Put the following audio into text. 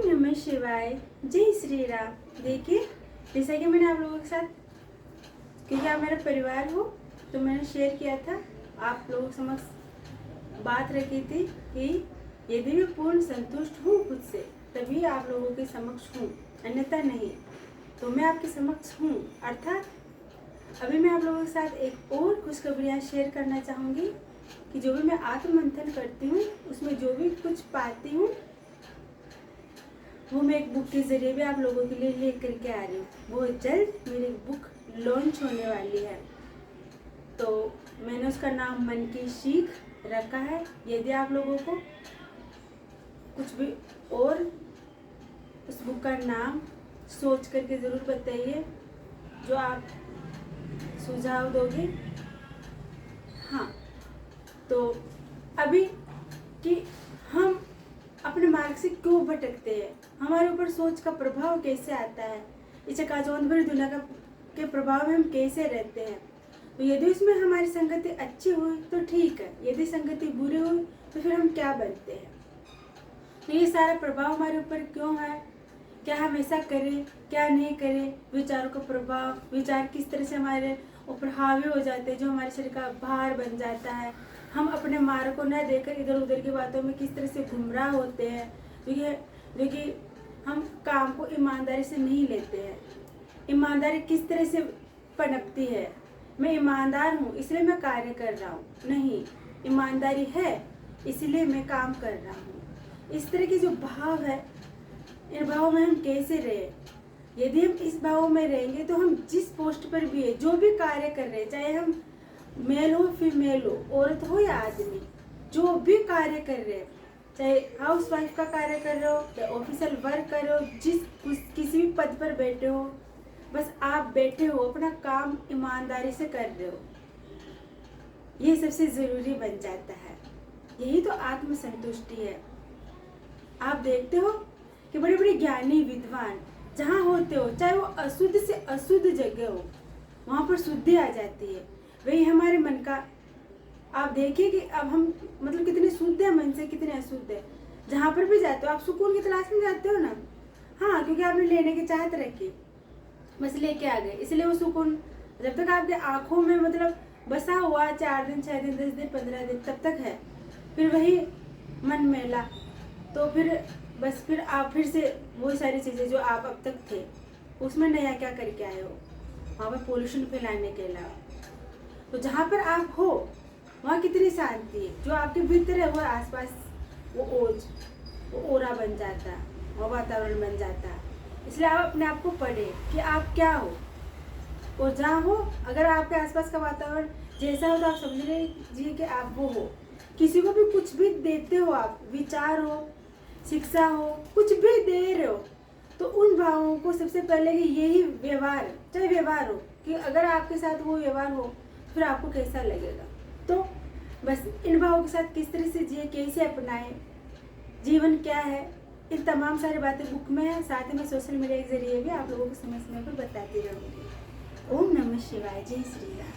नमः शिवाय, जय श्री राम। देखिए, जैसा कि मैंने आप लोगों के साथ, क्योंकि आप मेरा परिवार हो, तो मैंने शेयर किया था, आप लोगों के समक्ष बात रखी थी कि यदि मैं पूर्ण संतुष्ट हूँ खुद से, तभी आप लोगों के समक्ष हूँ, अन्यथा नहीं। तो मैं आपके समक्ष हूँ। अर्थात अभी मैं आप लोगों के साथ एक और खुशखबरियाँ शेयर करना चाहूँगी कि जो भी मैं आत्ममंथन करती हूँ, उसमें जो भी कुछ पाती हूँ, वो मैं एक बुक के जरिए भी आप लोगों के लिए लेकर के आ रही हूँ। वो जल्द मेरी बुक लॉन्च होने वाली है। तो मैंने उसका नाम मन की सीख रखा है। यदि आप लोगों को कुछ भी और उस बुक का नाम सोच करके ज़रूर बताइए, जो आप सुझाव दोगे। हाँ, तो अभी कि हम अपने मार्ग से क्यों भटकते हैं, हमारे ऊपर सोच का प्रभाव कैसे आता है, इस चकाचौंध भरी दुनिया के प्रभाव में हम कैसे रहते हैं। तो यदि उसमें हमारी संगति अच्छी हुई तो ठीक है, यदि संगति बुरी हुई तो फिर हम क्या बनते हैं। तो ये सारा प्रभाव हमारे ऊपर क्यों है, क्या हम ऐसा करें, क्या नहीं करें, विचारों का प्रभाव, विचार किस तरह से हमारे ऊपर हावी हो जाते हैं, जो हमारे शरीर का भार बन जाता है। हम अपने मार्ग को न देखकर इधर उधर की बातों में किस तरह से गुमराह होते हैं, जो कि हम काम को ईमानदारी से नहीं लेते हैं। ईमानदारी किस तरह से पनपती है, मैं ईमानदार हूँ इसलिए मैं कार्य कर रहा हूँ, नहीं, ईमानदारी है इसलिए मैं काम कर रहा हूँ। इस तरह के जो भाव है, इन भावों में हम कैसे रहे। यदि हम इस भाव में रहेंगे तो हम जिस पोस्ट पर भी है, जो भी कार्य कर रहे हैं, चाहे हम मेल हो फीमेल हो, औरत हो या आदमी, जो भी कार्य कर रहे हैं, चाहे हाउस वाइफ का कार्य कर रहे हो या ऑफिशियल वर्क कर रहे हो, किसी भी पद पर बैठे हो, बस आप बैठे हो, अपना काम ईमानदारी से कर रहे हो, ये सबसे ज़रूरी बन जाता है। यही तो आत्मसंतुष्टि है। आप देखते हो कि बड़े बड़े ज्ञानी विद्वान जहाँ होते हो, चाहे वो अशुद्ध से अशुद्ध जगह हो, वहाँ पर शुद्धि आ जाती है। वही हमारे मन का आप देखिए कि अब हम मतलब कितने शुद्ध है मन से, कितने अशुद्ध है। जहाँ पर भी जाते हो आप सुकून की तलाश में जाते हो ना, हाँ, क्योंकि आपने लेने की चाहत रखी, बस लेके आ गए, इसलिए वो सुकून जब तक आपके आंखों में मतलब बसा हुआ 4 दिन 6 दिन 10 दिन 15 दिन तब तक है। फिर वही मन मेला, तो फिर बस फिर आप फिर से वही सारी चीज़ें जो आप अब तक थे उसमें नया क्या करके आए हो, वहाँ पर पोल्यूशन फैलाने के अलावा। तो जहाँ पर आप हो वहाँ कितनी शांति है, जो आपके भीतर है वो आसपास वो ओज, वो ओरा बन जाता है, वो वातावरण बन जाता है। इसलिए आप अपने आप को पढ़े कि आप क्या हो, और जहाँ हो अगर आपके आसपास का वातावरण जैसा हो तो आप समझ लीजिए कि आप वो हो। किसी को भी कुछ भी देते हो आप, विचार हो, शिक्षा हो, कुछ भी दे रहे हो, तो उन भावों को सबसे पहले कि यही व्यवहार, चाहे व्यवहार हो, कि अगर आपके साथ वो व्यवहार हो फिर आपको कैसा लगेगा। तो बस इन भावों के साथ किस तरह से जिए, कैसे अपनाएं, जीवन क्या है, इन तमाम सारी बातें बुक में है। साथ ही मैं सोशल मीडिया के जरिए भी आप लोगों को समय समय पर बताती रहूँगी। ओम नमः शिवाय, जय श्री राम।